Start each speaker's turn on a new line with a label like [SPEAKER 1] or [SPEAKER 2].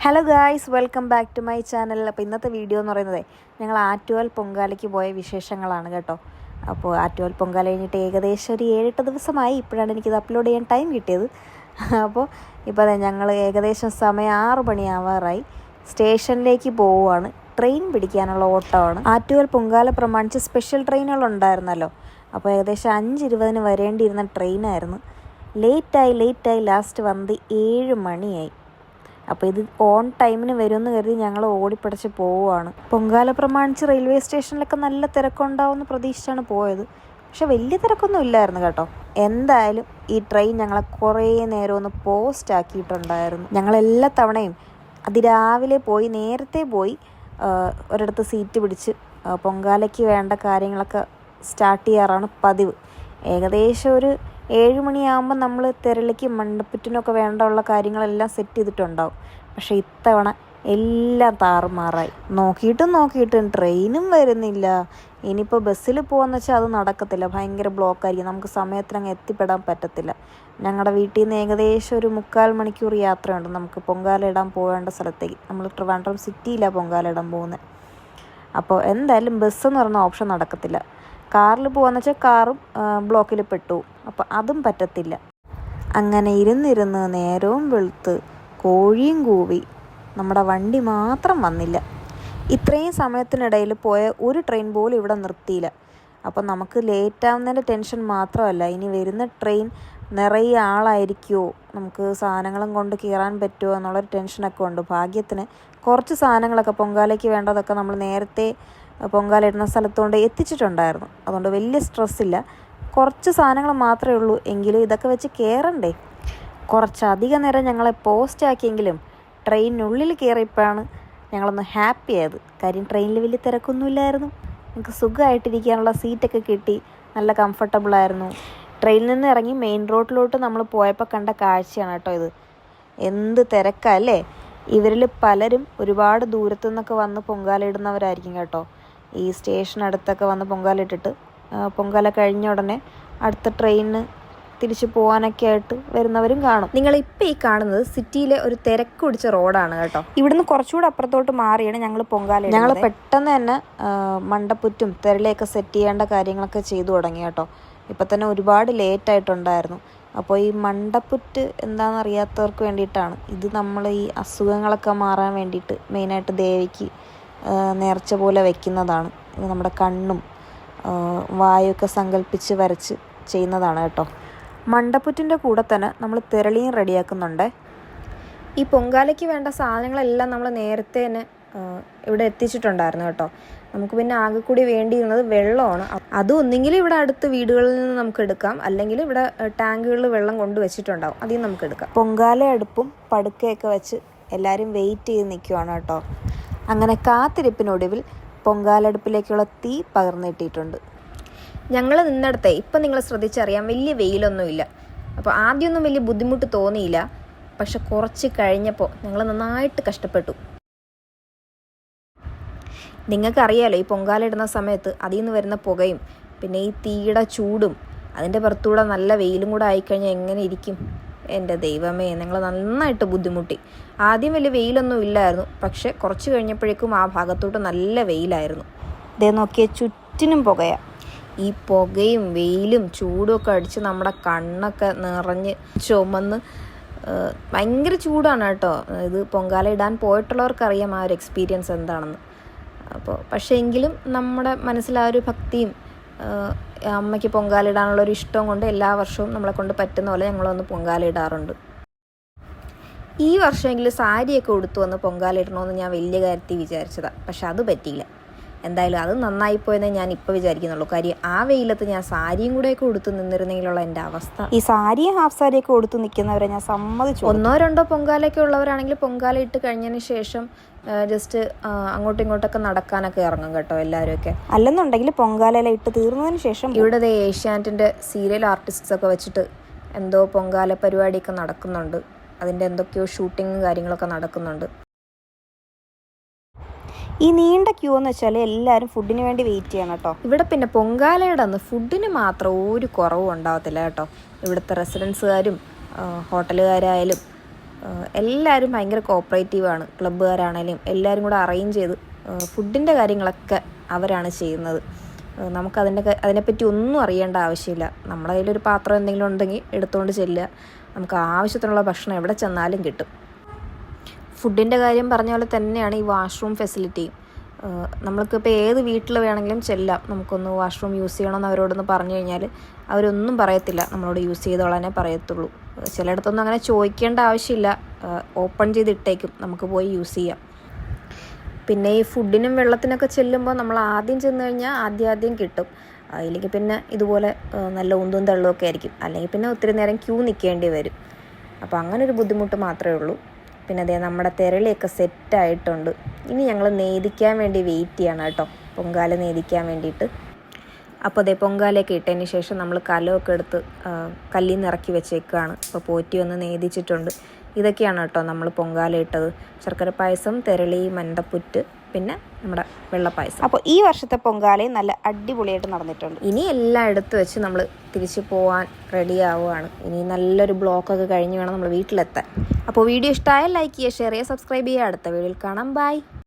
[SPEAKER 1] Hello guys, welcome back to my channel. അപ്പോൾ ഇന്നത്തെ video എന്ന് പറയുന്നത് ഞങ്ങൾ ആറ്റുകാൽ പൊങ്കാലയ്ക്ക് പോയ വിശേഷങ്ങളാണ് കേട്ടോ. അപ്പോൾ ആറ്റുകാൽ പൊങ്കാല കഴിഞ്ഞിട്ട് ഏകദേശം ഒരു 7-8 ദിവസമായി. ഇപ്പോഴാണ് എനിക്കിത് അപ്ലോഡ് ചെയ്യാൻ ടൈം കിട്ടിയത്. അപ്പോൾ ഇപ്പോൾ അതെ, ഞങ്ങൾ ഏകദേശം സമയം 6 മണിയാവാറായി. സ്റ്റേഷനിലേക്ക് പോവുകയാണ്. ട്രെയിൻ പിടിക്കാനുള്ള ഓട്ടമാണ്. ആറ്റുകാൽ പൊങ്കാല പ്രമാണിച്ച് സ്പെഷ്യൽ ട്രെയിനുകളുണ്ടായിരുന്നല്ലോ. അപ്പോൾ ഏകദേശം 5:20 വരേണ്ടിയിരുന്ന ട്രെയിനായിരുന്നു. ലേറ്റായി ലാസ്റ്റ് വന്ന് 7 മണിയായി. അപ്പോൾ ഇത് ഓൺ ടൈമിന് വരുമെന്ന് കരുതി ഞങ്ങൾ ഓടിപ്പിടച്ച് പോവുകയാണ്. പൊങ്കാല പ്രമാണിച്ച് റെയിൽവേ സ്റ്റേഷനിലൊക്കെ നല്ല തിരക്കുണ്ടാവുമെന്ന് പ്രതീക്ഷിച്ചാണ് പോയത്. പക്ഷെ വലിയ തിരക്കൊന്നും ഇല്ലായിരുന്നു കേട്ടോ. എന്തായാലും ഈ ട്രെയിൻ ഞങ്ങളെ കുറേ നേരം ഒന്ന് പോസ്റ്റ് ആക്കിയിട്ടുണ്ടായിരുന്നു. ഞങ്ങളെല്ലാ തവണയും അതിരാവിലെ പോയി, നേരത്തെ പോയി ഒരിടത്ത് സീറ്റ് പിടിച്ച് പൊങ്കാലയ്ക്ക് വേണ്ട കാര്യങ്ങളൊക്കെ സ്റ്റാർട്ട് ചെയ്യാറാണ് പതിവ്. ഏകദേശം ഒരു 7 മണിയാകുമ്പോൾ നമ്മൾ തിരളിക്കും മണ്ടപ്പുറ്റിനൊക്കെ വേണ്ടുള്ള കാര്യങ്ങളെല്ലാം സെറ്റ് ചെയ്തിട്ടുണ്ടാവും. പക്ഷേ ഇത്തവണ എല്ലാം താറുമാറായി. നോക്കിയിട്ടും ട്രെയിനും വരുന്നില്ല. ഇനിയിപ്പോൾ ബസ്സിൽ പോകാമെന്ന് വെച്ചാൽ അത് നടക്കത്തില്ല, ഭയങ്കര ബ്ലോക്കായിരിക്കും. നമുക്ക് സമയത്തിനങ്ങ് എത്തിപ്പെടാൻ പറ്റത്തില്ല. ഞങ്ങളുടെ വീട്ടിൽ നിന്ന് ഏകദേശം ഒരു 3/4 മണിക്കൂർ യാത്രയുണ്ട് നമുക്ക് പൊങ്കാല ഇടാൻ പോകേണ്ട സ്ഥലത്തേക്ക്. നമ്മൾ ട്രിവാൻഡ്രം സിറ്റിയിലാണ് പൊങ്കാല ഇടാൻ പോകുന്നത്. അപ്പോൾ എന്തായാലും ബസ്സെന്ന് പറയുന്ന ഓപ്ഷൻ നടക്കത്തില്ല. കാറിൽ പോകാമെന്ന് വെച്ചാൽ കാറും ബ്ലോക്കിൽ പെട്ടു. അപ്പോൾ അതും പറ്റത്തില്ല. അങ്ങനെ ഇരുന്നിരുന്ന് നേരവും വെളുത്ത് കോഴിയും കൂവി നമ്മുടെ വണ്ടി മാത്രം വന്നില്ല. ഇത്രയും സമയത്തിനിടയിൽ പോയ ഒരു ട്രെയിൻ പോലും ഇവിടെ നിർത്തിയില്ല. അപ്പം നമുക്ക് ലേറ്റാവുന്നതിൻ്റെ ടെൻഷൻ മാത്രമല്ല, ഇനി വരുന്ന ട്രെയിൻ നിറയെ ആളായിരിക്കുമോ, നമുക്ക് സാധനങ്ങളും കൊണ്ട് കയറാൻ പറ്റുമോ എന്നുള്ളൊരു ടെൻഷനൊക്കെ ഉണ്ട്. ഭാഗ്യത്തിന് കുറച്ച് സാധനങ്ങളൊക്കെ പൊങ്കാലയ്ക്ക് വേണ്ടതൊക്കെ നമ്മൾ നേരത്തെ പൊങ്കാല ഇടുന്ന സ്ഥലത്തുകൊണ്ട് എത്തിച്ചിട്ടുണ്ടായിരുന്നു. അതുകൊണ്ട് വലിയ സ്ട്രെസ്സില്ല. കുറച്ച് സാധനങ്ങൾ മാത്രമേ ഉള്ളൂ. എങ്കിലും ഇതൊക്കെ വെച്ച് കയറണ്ടേ. കുറച്ചധികം നേരം ഞങ്ങളെ പോസ്റ്റ് ആക്കിയെങ്കിലും ട്രെയിനിനുള്ളിൽ കയറിയപ്പോഴാണ് ഞങ്ങളൊന്ന് ഹാപ്പി ആയത്. കാര്യം ട്രെയിനിൽ വലിയ തിരക്കൊന്നുമില്ലായിരുന്നു. നമുക്ക് സുഖമായിട്ടിരിക്കാനുള്ള സീറ്റൊക്കെ കിട്ടി, നല്ല കംഫർട്ടബിളായിരുന്നു. ട്രെയിനിൽ നിന്ന് ഇറങ്ങി മെയിൻ റോഡിലോട്ട് നമ്മൾ പോയപ്പോൾ കണ്ട കാഴ്ചയാണ് കേട്ടോ ഇത്. എന്ത് തിരക്കല്ലേ. ഇവരിൽ പലരും ഒരുപാട് ദൂരത്തു നിന്നൊക്കെ വന്ന് പൊങ്കാല ഇടുന്നവരായിരിക്കും കേട്ടോ. ഈ സ്റ്റേഷനടുത്തൊക്കെ വന്ന് പൊങ്കാല ഇട്ടിട്ട് പൊങ്കാല കഴിഞ്ഞ ഉടനെ അടുത്ത ട്രെയിനിന് തിരിച്ചു പോകാനൊക്കെ ആയിട്ട് വരുന്നവരും കാണും. നിങ്ങളിപ്പോൾ ഈ കാണുന്നത് സിറ്റിയിലെ ഒരു തിരക്ക് പിടിച്ച റോഡാണ് കേട്ടോ. ഇവിടുന്ന് കുറച്ചുകൂടെ അപ്പുറത്തോട്ട് മാറിയാണ് ഞങ്ങൾ പൊങ്കാല. ഞങ്ങൾ പെട്ടെന്ന് തന്നെ മണ്ടപ്പുറ്റും തിരളിയൊക്കെ സെറ്റ് ചെയ്യേണ്ട കാര്യങ്ങളൊക്കെ ചെയ്തു തുടങ്ങി കേട്ടോ. ഇപ്പം തന്നെ ഒരുപാട് ലേറ്റായിട്ടുണ്ടായിരുന്നു. അപ്പോൾ ഈ മണ്ടപ്പുറ്റ് എന്താണെന്നറിയാത്തവർക്ക് വേണ്ടിയിട്ടാണ് ഇത്. നമ്മൾ ഈ അസുഖങ്ങളൊക്കെ മാറാൻ വേണ്ടിയിട്ട് മെയിനായിട്ട് ദേവിക്ക് നേർച്ച പോലെ വയ്ക്കുന്നതാണ്. ഇത് നമ്മുടെ കണ്ണും വായുവൊക്കെ സങ്കല്പിച്ച് വരച്ച് ചെയ്യുന്നതാണ് കേട്ടോ. മണ്ടപ്പുറ്റിൻ്റെ കൂടെ തന്നെ നമ്മൾ തിരളിയും റെഡിയാക്കുന്നുണ്ട്. ഈ പൊങ്കാലയ്ക്ക് വേണ്ട സാധനങ്ങളെല്ലാം നമ്മൾ നേരത്തെ തന്നെ ഇവിടെ എത്തിച്ചിട്ടുണ്ടായിരുന്നു കേട്ടോ. നമുക്ക് പിന്നെ ആകെ കൂടി വേണ്ടിയിരുന്നത് വെള്ളമാണ്. അതും ഒന്നെങ്കിലും ഇവിടെ അടുത്ത് വീടുകളിൽ നിന്ന് നമുക്ക് എടുക്കാം, അല്ലെങ്കിൽ ഇവിടെ ടാങ്കുകളിൽ വെള്ളം കൊണ്ടുവച്ചിട്ടുണ്ടാവും, അതിൽ നമുക്ക് എടുക്കാം. പൊങ്കാല അടുപ്പും പടുക്കയൊക്കെ വെച്ച് എല്ലാവരും വെയിറ്റ് ചെയ്ത് നിൽക്കുവാണ് കേട്ടോ. അങ്ങനെ കാത്തിരിപ്പിനൊടുവിൽ പൊങ്കാലടുപ്പിലേക്കുള്ള തീ പകർന്നിട്ടിട്ടുണ്ട്. ഞങ്ങൾ നിന്നിടത്തെ ഇപ്പം നിങ്ങൾ ശ്രദ്ധിച്ചറിയാം, വലിയ വെയിലൊന്നുമില്ല. അപ്പോൾ ആദ്യമൊന്നും വലിയ ബുദ്ധിമുട്ട് തോന്നിയില്ല. പക്ഷെ കുറച്ച് കഴിഞ്ഞപ്പോൾ ഞങ്ങൾ നന്നായിട്ട് കഷ്ടപ്പെട്ടു. നിങ്ങൾക്കറിയാലോ, ഈ പൊങ്കാല ഇടുന്ന സമയത്ത് അതിൽ നിന്ന് വരുന്ന പുകയും പിന്നെ ഈ തീയുടെ ചൂടും അതിൻ്റെ പുറത്തൂടെ നല്ല വെയിലും കൂടെ ആയിക്കഴിഞ്ഞാൽ എങ്ങനെ ഇരിക്കും. എൻ്റെ ദൈവമേ, ഞങ്ങൾ നന്നായിട്ട് ബുദ്ധിമുട്ടി. ആദ്യം വലിയ വെയിലൊന്നും ഇല്ലായിരുന്നു, പക്ഷെ കുറച്ച് കഴിഞ്ഞപ്പോഴേക്കും ആ ഭാഗത്തോട്ട് നല്ല വെയിലായിരുന്നു. ഇതേ നോക്കിയ ചുറ്റിനും പുകയാ. ഈ പുകയും വെയിലും ചൂടും ഒക്കെ അടിച്ച് നമ്മുടെ കണ്ണൊക്കെ നിറഞ്ഞ് ചുമന്ന് ഭയങ്കര ചൂടാണ് കേട്ടോ. ഇത് പൊങ്കാല ഇടാൻ പോയിട്ടുള്ളവർക്കറിയാം ആ ഒരു എക്സ്പീരിയൻസ് എന്താണെന്ന്. അപ്പോൾ പക്ഷേ എങ്കിലും നമ്മുടെ മനസ്സിൽ ആ ഒരു ഭക്തിയും അമ്മയ്ക്ക് പൊങ്കാല ഇടാനുള്ളൊരു ഇഷ്ടവും കൊണ്ട് എല്ലാ വർഷവും നമ്മളെ കൊണ്ട് പറ്റുന്ന പോലെ ഞങ്ങളൊന്ന് പൊങ്കാല ഇടാറുണ്ട്. ഈ വർഷമെങ്കിലും സാരിയൊക്കെ ഉടുത്തു വന്ന് പൊങ്കാല ഇടണമെന്ന് ഞാൻ വലിയ കാര്യത്തിൽ വിചാരിച്ചതാണ്. പക്ഷെ അത് പറ്റിയില്ല. എന്തായാലും അത് നന്നായിപ്പോയെന്നേ ഞാൻ ഇപ്പോൾ വിചാരിക്കുന്നുള്ളൂ. കാര്യം ആ വെയിലത്ത് ഞാൻ സാരിയും കൂടെയൊക്കെ ഉടുത്ത് നിന്നിരുന്നെങ്കിലുള്ള എൻ്റെ അവസ്ഥ. ഈ സാരിയും ഹാഫ് സാരിയൊക്കെ ഉടുത്ത് നിൽക്കുന്നവരെ ഞാൻ സമ്മതിച്ചു. 1-2 പൊങ്കാലയൊക്കെ ഉള്ളവരാണെങ്കിൽ പൊങ്കാല ഇട്ട് കഴിഞ്ഞതിന് ശേഷം ജസ്റ്റ് അങ്ങോട്ടും ഇങ്ങോട്ടൊക്കെ നടക്കാനൊക്കെ ഇറങ്ങും കേട്ടോ എല്ലാവരുമൊക്കെ. അല്ലെന്നുണ്ടെങ്കിൽ പൊങ്കാല ഇട്ട് തീർന്നതിന് ശേഷം ഇവിടെ ഏഷ്യാനെറ്റിൻ്റെ സീരിയൽ ആർട്ടിസ്റ്റൊക്കെ വെച്ചിട്ട് എന്തോ പൊങ്കാല പരിപാടിയൊക്കെ നടക്കുന്നുണ്ട്. അതിൻ്റെ എന്തൊക്കെയോ ഷൂട്ടിങ്ങും കാര്യങ്ങളൊക്കെ നടക്കുന്നുണ്ട്. ഈ നീണ്ട ക്യൂ എന്ന് വെച്ചാൽ എല്ലാവരും ഫുഡിന് വേണ്ടി വെയിറ്റ് ചെയ്യണം കേട്ടോ. ഇവിടെ പിന്നെ പൊങ്കാലയുടെ അന്ന് ഫുഡിന് മാത്രം ഒരു കുറവും ഉണ്ടാകത്തില്ല കേട്ടോ. ഇവിടുത്തെ റെസിഡൻസുകാരും ഹോട്ടലുകാരായാലും എല്ലാവരും ഭയങ്കര കോപ്പറേറ്റീവാണ്. ക്ലബ്ബുകാരാണേലും എല്ലാവരും കൂടെ അറേഞ്ച് ചെയ്ത് ഫുഡിൻ്റെ കാര്യങ്ങളൊക്കെ അവരാണ് ചെയ്യുന്നത്. അതിനെപ്പറ്റി ഒന്നും അറിയേണ്ട ആവശ്യമില്ല. നമ്മുടെ കയ്യിലൊരു പാത്രം എന്തെങ്കിലും ഉണ്ടെങ്കിൽ എടുത്തുകൊണ്ട് ചെല്ലുക, നമുക്ക് ആവശ്യത്തിനുള്ള ഭക്ഷണം എവിടെ ചെന്നാലും കിട്ടും. ഫുഡിൻ്റെ കാര്യം പറഞ്ഞ പോലെ തന്നെയാണ് ഈ വാഷ്റൂം ഫെസിലിറ്റിയും. നമ്മൾക്കിപ്പോൾ ഏത് വീട്ടിൽ വേണമെങ്കിലും ചെല്ലാം, നമുക്കൊന്ന് വാഷ്റൂം യൂസ് ചെയ്യണമെന്ന് അവരോടൊന്ന് പറഞ്ഞു കഴിഞ്ഞാൽ അവരൊന്നും പറയത്തില്ല, നമ്മളോട് യൂസ് ചെയ്തോളാനേ പറയത്തുള്ളൂ. ചിലയിടത്തൊന്നും അങ്ങനെ ചോദിക്കേണ്ട ആവശ്യമില്ല, ഓപ്പൺ ചെയ്തിട്ടേക്കും, നമുക്ക് പോയി യൂസ് ചെയ്യാം. പിന്നെ ഈ ഫുഡിനും വെള്ളത്തിനൊക്കെ ചെല്ലുമ്പോൾ നമ്മൾ ആദ്യം ചെന്ന് കഴിഞ്ഞാൽ ആദ്യം കിട്ടും. അതിലേക്ക് പിന്നെ ഇതുപോലെ നല്ല ഉന്തും തള്ളുമൊക്കെ ആയിരിക്കും, അല്ലെങ്കിൽ പിന്നെ ഒത്തിരി നേരം ക്യൂ നിൽക്കേണ്ടി വരും. അപ്പോൾ അങ്ങനെ ഒരു ബുദ്ധിമുട്ട് മാത്രമേ ഉള്ളൂ. പിന്നെ അതേ നമ്മുടെ തിരളിയൊക്കെ സെറ്റായിട്ടുണ്ട്. ഇനി ഞങ്ങൾ നേദിക്കാൻ വേണ്ടി വെയിറ്റ് ചെയ്യണം കേട്ടോ, പൊങ്കാല നേദിക്കാൻ വേണ്ടിയിട്ട്. അപ്പോൾ അതേ പൊങ്കാലയൊക്കെ ഇട്ടതിന് ശേഷം നമ്മൾ കലമൊക്കെ എടുത്ത് കല്ലിൽ നിന്ന് ഇറക്കി വെച്ചേക്കുകയാണ്. അപ്പോൾ പോറ്റി വന്ന് നേദിച്ചിട്ടുണ്ട്. ഇതൊക്കെയാണ് കേട്ടോ നമ്മൾ പൊങ്കാല ഇട്ടത്: ശർക്കര പായസം, തിരളി, മണ്ടപ്പുറ്റ്, പിന്നെ നമ്മുടെ വെള്ളപ്പായസം. അപ്പോൾ ഈ വർഷത്തെ പൊങ്കാലയും നല്ല അടിപൊളിയായിട്ട് നടന്നിട്ടുണ്ട്. ഇനി എല്ലാം എടുത്ത് വെച്ച് നമ്മൾ തിരിച്ച് പോകാൻ റെഡി ആവുകയാണ്. ഇനി നല്ലൊരു ബ്ലോക്കൊക്കെ കഴിഞ്ഞ് വേണം നമ്മൾ വീട്ടിലെത്താൻ. അപ്പോൾ വീഡിയോ ഇഷ്ടമായാൽ ലൈക്ക് ചെയ്യുക, ഷെയർ ചെയ്യുക, സബ്സ്ക്രൈബ് ചെയ്യുക. അടുത്ത വീഡിയോയിൽ കാണാം. ബൈ.